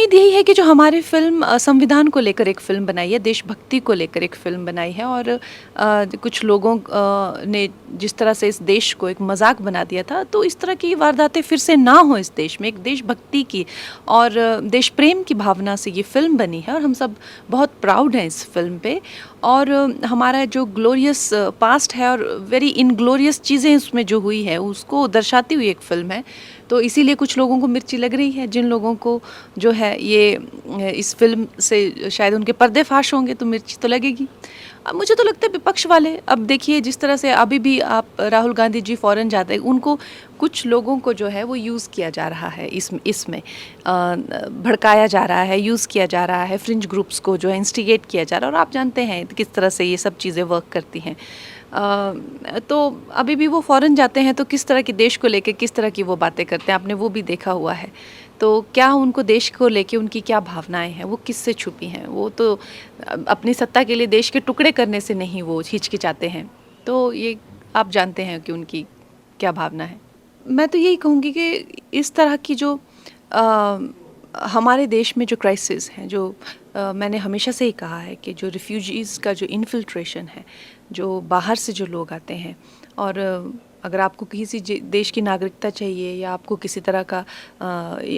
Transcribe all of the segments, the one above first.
उम्मीद यही है कि जो हमारी फ़िल्म संविधान को लेकर एक फ़िल्म बनाई है, देशभक्ति को लेकर एक फ़िल्म बनाई है और कुछ लोगों ने जिस तरह से इस देश को एक मज़ाक बना दिया था, तो इस तरह की वारदातें फिर से ना हो इस देश में। एक देशभक्ति की और देश प्रेम की भावना से ये फ़िल्म बनी है और हम सब बहुत प्राउड हैं इस फ़िल्म पे। और हमारा जो ग्लोरियस पास्ट है और वेरी इनग्लोरियस चीज़ें उसमें जो हुई है, उसको दर्शाती हुई एक फ़िल्म है। तो इसीलिए कुछ लोगों को मिर्ची लग रही है, जिन लोगों को जो है ये इस फ़िल्म से शायद उनके पर्दे फाश होंगे तो मिर्ची तो लगेगी। अब मुझे तो लगता है विपक्ष वाले, अब देखिए जिस तरह से अभी भी आप राहुल गांधी जी फ़ॉरेन जाते हैं, उनको कुछ लोगों को जो है वो यूज़ किया जा रहा है, इसमें भड़काया जा रहा है, यूज़ किया जा रहा है, फ्रिंज ग्रुप्स को जो है इंस्टिगेट किया जा रहा है और आप जानते हैं किस तरह से ये सब चीज़ें वर्क करती हैं। तो अभी भी वो फ़ॉरेन जाते हैं तो किस तरह के देश को लेके किस तरह की वो बातें करते हैं, आपने वो भी देखा हुआ है। तो क्या उनको देश को लेके उनकी क्या भावनाएं हैं, वो किससे छुपी हैं? वो तो अपनी सत्ता के लिए देश के टुकड़े करने से नहीं वो हिचकिचाते हैं। तो ये आप जानते हैं कि उनकी क्या भावना है। मैं तो यही कहूँगी कि इस तरह की जो हमारे देश में जो क्राइसिस हैं, जो मैंने हमेशा से ही कहा है कि जो रिफ्यूजीज़ का जो इन्फिल्ट्रेशन है, जो बाहर से जो लोग आते हैं और अगर आपको किसी देश की नागरिकता चाहिए या आपको किसी तरह का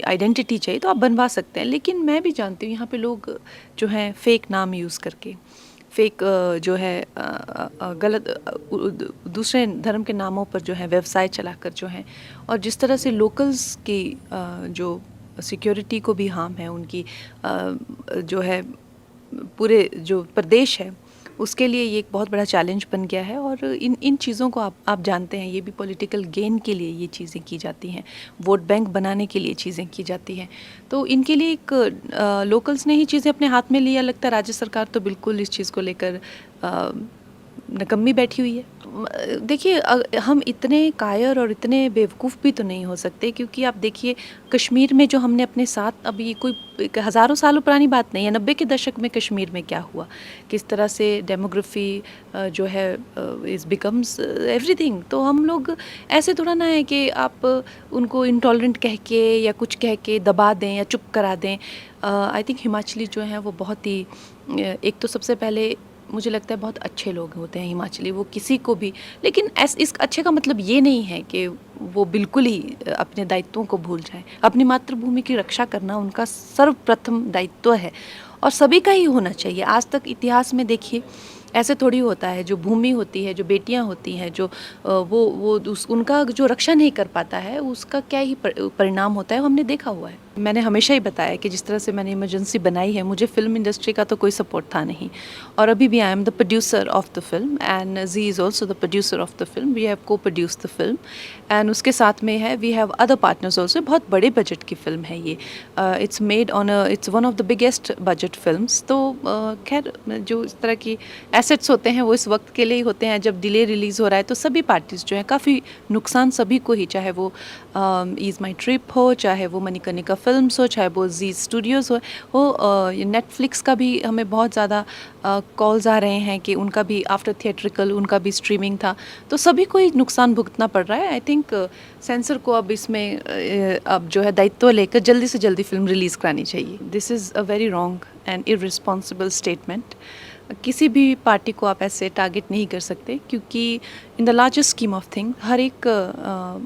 आइडेंटिटी चाहिए तो आप बनवा सकते हैं। लेकिन मैं भी जानती हूँ यहाँ पे लोग जो हैं फेक नाम यूज़ करके, फेक जो है गलत दूसरे धर्म के नामों पर जो है व्यवसाय चलाकर जो हैं, और जिस तरह से लोकल्स की जो सिक्योरिटी को भी हार्म है, उनकी जो है पूरे जो प्रदेश है उसके लिए ये एक बहुत बड़ा चैलेंज बन गया है। और इन चीज़ों को आप जानते हैं, ये भी पॉलिटिकल गेन के लिए ये चीज़ें की जाती हैं, वोट बैंक बनाने के लिए चीज़ें की जाती हैं। तो इनके लिए एक लोकल्स ने ही चीज़ें अपने हाथ में लिया लगता है। राज्य सरकार तो बिल्कुल इस चीज़ को लेकर निकम्मी बैठी हुई है। देखिए हम इतने कायर और इतने बेवकूफ़ भी तो नहीं हो सकते, क्योंकि आप देखिए कश्मीर में जो हमने अपने साथ, अभी कोई हज़ारों सालों पुरानी बात नहीं है, 90 के दशक में कश्मीर में क्या हुआ, किस तरह से डेमोग्राफी जो है इज़ बिकम्स एवरीथिंग। तो हम लोग ऐसे थोड़ा ना है कि आप उनको इंटॉलरेंट कह के या कुछ कह के दबा दें या चुप करा दें। आई थिंक हिमाचली जो हैं वो बहुत ही एक तो सबसे पहले मुझे लगता है बहुत अच्छे लोग होते हैं हिमाचली, वो किसी को भी, लेकिन इस अच्छे का मतलब ये नहीं है कि वो बिल्कुल ही अपने दायित्वों को भूल जाएं। अपनी मातृभूमि की रक्षा करना उनका सर्वप्रथम दायित्व है और सभी का ही होना चाहिए। आज तक इतिहास में देखिए ऐसे थोड़ी होता है, जो भूमि होती है, जो बेटियां होती हैं, जो उनका जो रक्षा नहीं कर पाता है, उसका क्या ही परिणाम होता है, वो हमने देखा हुआ है। मैंने हमेशा ही बताया कि जिस तरह से मैंने इमरजेंसी बनाई है, मुझे फिल्म इंडस्ट्री का तो कोई सपोर्ट था नहीं, और अभी भी I am the producer of the film and Zee is also the producer of the film. We have co-produce the film and उसके साथ में है we have other partners also. बहुत बड़े बजट की फिल्म है ये, it's made on it's one of the biggest budget films. तो खैर जो इस तरह की एसेट्स होते हैं वो इस वक्त के लिए ही होते हैं। जब डिले रिलीज़ हो रहा है तो सभी पार्टीज़ जो हैं, काफ़ी नुकसान सभी को ही, चाहे वो ईज़ माई ट्रिप हो, चाहे वो मणिकर्णिका फिल्म्स हो, चाहे वो जी स्टूडियोज़ हो नेटफ्लिक्स का भी हमें बहुत ज़्यादा कॉल्स आ रहे हैं कि उनका भी आफ्टर थिएट्रिकल उनका भी स्ट्रीमिंग था, तो सभी को ही नुकसान भुगतना पड़ रहा है। आई थिंक सेंसर को अब इसमें अब जो है दायित्व लेकर जल्दी से जल्दी फिल्म रिलीज़ करानी चाहिए। This is a very wrong and irresponsible statement. किसी भी पार्टी को आप ऐसे टारगेट नहीं कर सकते, क्योंकि in the largest scheme of thing हर एक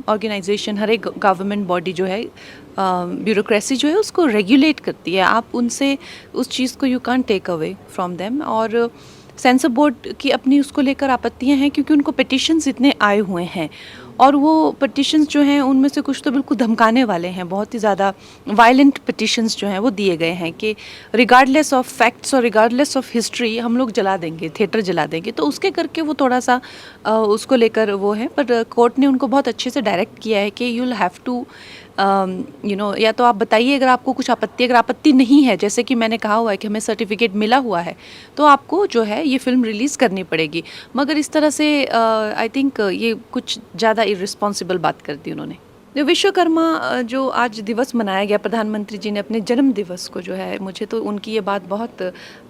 ऑर्गेनाइजेशन, हर एक गवर्नमेंट बॉडी जो है, ब्यूरोक्रेसी जो है उसको रेगुलेट करती है। आप उनसे उस चीज़ को you can't take away from them. और सेंसर बोर्ड की अपनी उसको लेकर आपत्तियां हैं, क्योंकि उनको पिटिशन्स इतने आए हुए हैं और वो पिटिशन्स जो हैं उनमें से कुछ तो बिल्कुल धमकाने वाले हैं, बहुत ही ज़्यादा वायलेंट पिटिशन्स जो हैं वो दिए गए हैं कि रिगार्डलेस ऑफ फैक्ट्स और रिगार्डलेस ऑफ हिस्ट्री हम लोग जला देंगे, थिएटर जला देंगे। तो उसके करके वो थोड़ा सा उसको लेकर वो है, पर कोर्ट ने उनको बहुत अच्छे से डायरेक्ट किया है कि यू विल हैव टू या तो आप बताइए अगर आपको कुछ आपत्ति, अगर आपत्ति नहीं है, जैसे कि मैंने कहा हुआ है कि हमें सर्टिफिकेट मिला हुआ है, तो आपको जो है ये फिल्म रिलीज़ करनी पड़ेगी। मगर इस तरह से आई थिंक ये कुछ ज़्यादा इररिस्पॉन्सिबल बात कर दी उन्होंने। जो विश्वकर्मा जो आज दिवस मनाया गया, प्रधानमंत्री जी ने अपने जन्म दिवस को जो है, मुझे तो उनकी ये बात बहुत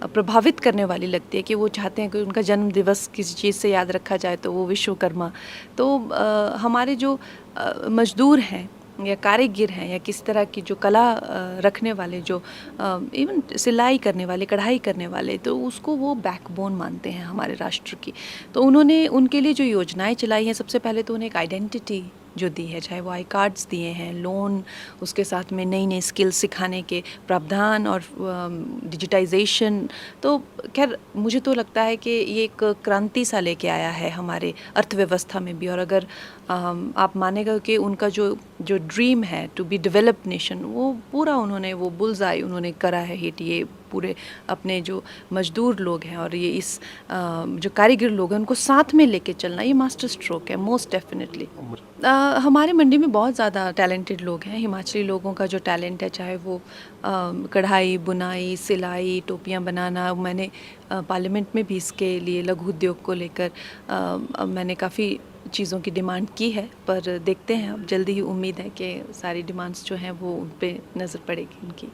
प्रभावित करने वाली लगती है कि वो चाहते हैं कि उनका जन्म दिवस किसी चीज़ से याद रखा जाए तो वो विश्वकर्मा। तो हमारे जो मज़दूर हैं या कारीगर हैं या किस तरह की जो कला रखने वाले, जो इवन सिलाई करने वाले, कढ़ाई करने वाले, तो उसको वो बैकबोन मानते हैं हमारे राष्ट्र की। तो उन्होंने उनके लिए जो योजनाएं चलाई हैं, सबसे पहले तो उन्हें एक आइडेंटिटी जो दी है, चाहे वो आई कार्ड्स दिए हैं, लोन, उसके साथ में नई नई स्किल्स सिखाने के प्रावधान और डिजिटाइजेशन। तो खैर मुझे तो लगता है कि ये एक क्रांति सा लेके आया है हमारे अर्थव्यवस्था में भी। और अगर आप मानेगा कि उनका जो जो ड्रीम है टू बी डेवलप्ड नेशन, वो पूरा उन्होंने वो बुल्स आई उन्होंने करा है हिट। ये पूरे अपने जो मजदूर लोग हैं और ये इस जो कारीगर लोग हैं उनको साथ में लेके चलना, ये मास्टर स्ट्रोक है मोस्ट डेफिनेटली। हमारे मंडी में बहुत ज़्यादा टैलेंटेड लोग हैं। हिमाचली लोगों का जो टैलेंट है, चाहे वो कढ़ाई, बुनाई, सिलाई, टोपियाँ बनाना, मैंने पार्लियामेंट में भी इसके लिए लघु उद्योग को लेकर मैंने काफ़ी चीज़ों की डिमांड की है। पर देखते हैं, अब जल्दी ही उम्मीद है कि सारी डिमांड्स जो हैं वो उन पे नज़र पड़ेगी उनकी।